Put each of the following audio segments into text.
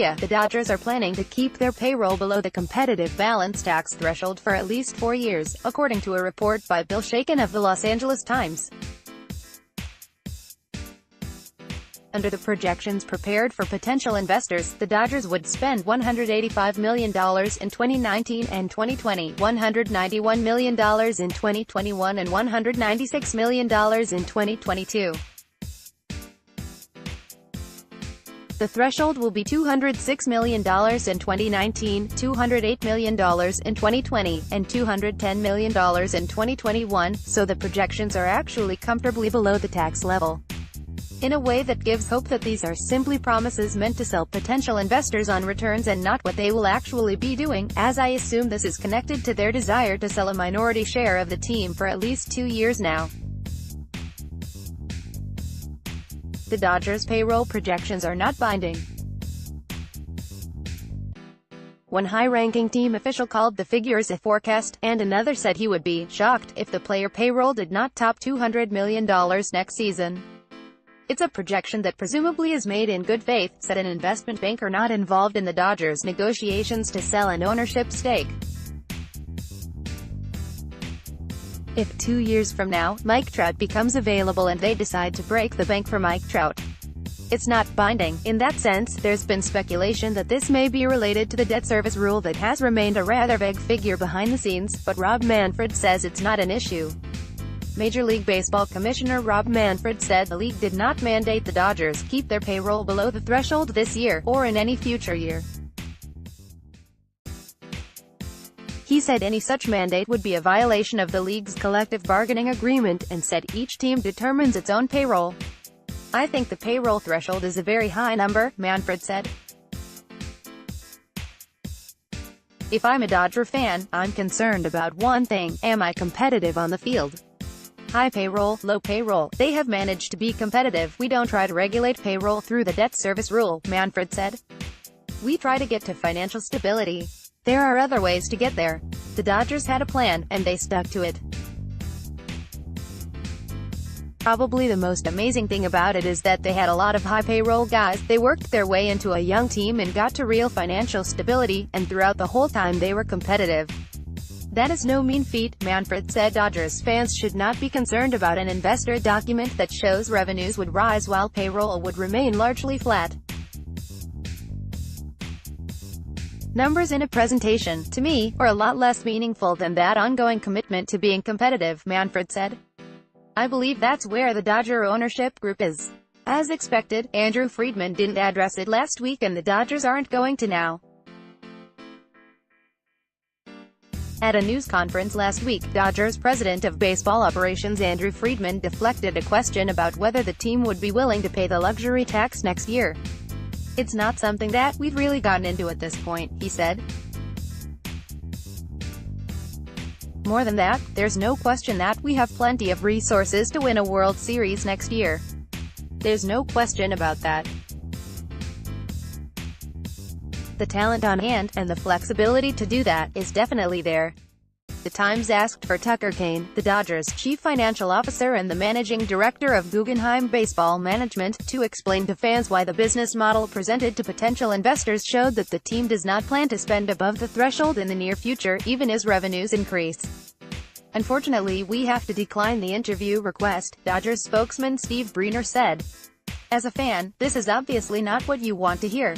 media, the Dodgers are planning to keep their payroll below the competitive balance tax threshold for at least 4 years, according to a report by Bill Shaikin of the Los Angeles Times. Under the projections prepared for potential investors, the Dodgers would spend $185 million in 2019 and 2020, $191 million in 2021 and $196 million in 2022. The threshold will be $206 million in 2019, $208 million in 2020, and $210 million in 2021, so the projections are actually comfortably below the tax level. In a way that gives hope that these are simply promises meant to sell potential investors on returns and not what they will actually be doing, as I assume this is connected to their desire to sell a minority share of the team for at least 2 years now. The Dodgers' payroll projections are not binding. One high-ranking team official called the figures a forecast, and another said he would be shocked if the player payroll did not top $200 million next season. It's a projection that presumably is made in good faith, said an investment banker not involved in the Dodgers' negotiations to sell an ownership stake. If 2 years from now, Mike Trout becomes available and they decide to break the bank for Mike Trout, it's not binding. In that sense, there's been speculation that this may be related to the debt service rule that has remained a rather vague figure behind the scenes, but Rob Manfred says it's not an issue. Major League Baseball Commissioner Rob Manfred said the league did not mandate the Dodgers keep their payroll below the threshold this year, or in any future year. He said any such mandate would be a violation of the league's collective bargaining agreement, and said each team determines its own payroll. I think the payroll threshold is a very high number, Manfred said. If I'm a Dodger fan, I'm concerned about one thing: am I competitive on the field? High payroll, low payroll, they have managed to be competitive. We don't try to regulate payroll through the debt service rule, Manfred said. We try to get to financial stability. There are other ways to get there. The Dodgers had a plan, and they stuck to it. Probably the most amazing thing about it is that they had a lot of high payroll guys. They worked their way into a young team and got to real financial stability, and throughout the whole time they were competitive. That is no mean feat, Manfred said. Dodgers fans should not be concerned about an investor document that shows revenues would rise while payroll would remain largely flat. Numbers in a presentation, to me, are a lot less meaningful than that ongoing commitment to being competitive, Manfred said. I believe that's where the Dodger ownership group is. As expected, Andrew Friedman didn't address it last week and the Dodgers aren't going to now. At a news conference last week, Dodgers president of baseball operations Andrew Friedman deflected a question about whether the team would be willing to pay the luxury tax next year. It's not something that we've really gotten into at this point, he said. More than that, there's no question that we have plenty of resources to win a World Series next year. There's no question about that. The talent on hand, and the flexibility to do that, is definitely there. The Times asked for Tucker Kane, the Dodgers' chief financial officer and the managing director of Guggenheim Baseball Management, to explain to fans why the business model presented to potential investors showed that the team does not plan to spend above the threshold in the near future, even as revenues increase. Unfortunately, we have to decline the interview request, Dodgers spokesman Steve Briner said. As a fan, this is obviously not what you want to hear.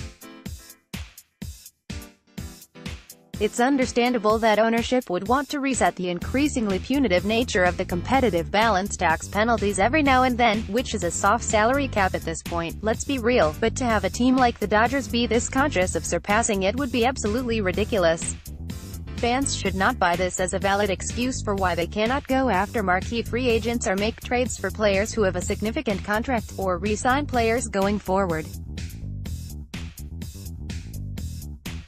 It's understandable that ownership would want to reset the increasingly punitive nature of the competitive balance tax penalties every now and then, which is a soft salary cap at this point, let's be real, but to have a team like the Dodgers be this conscious of surpassing it would be absolutely ridiculous. Fans should not buy this as a valid excuse for why they cannot go after marquee free agents or make trades for players who have a significant contract, or re-sign players going forward.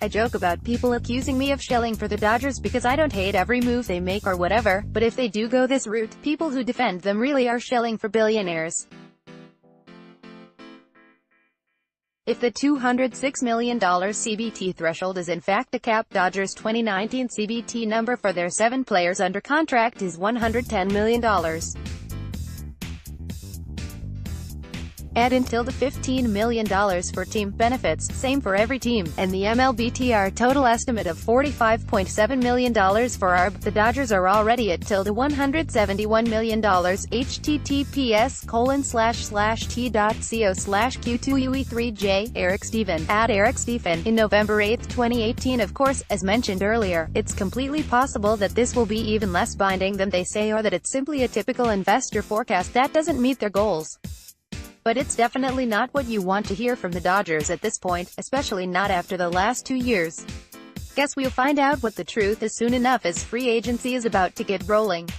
I joke about people accusing me of shelling for the Dodgers because I don't hate every move they make or whatever, but if they do go this route, people who defend them really are shelling for billionaires. If the $206 million CBT threshold is in fact the cap, Dodgers' 2019 CBT number for their 7 players under contract is $110 million. Add until the $15 million for team benefits, same for every team, and the MLBTR total estimate of $45.7 million for ARB. The Dodgers are already at till the $171 million. https://t.co/q2ue3j. Eric Stephen, at Eric Stephen, in November 8, 2018. Of course, as mentioned earlier, it's completely possible that this will be even less binding than they say, or that it's simply a typical investor forecast that doesn't meet their goals. But it's definitely not what you want to hear from the Dodgers at this point, especially not after the last 2 years. Guess we'll find out what the truth is soon enough, as free agency is about to get rolling.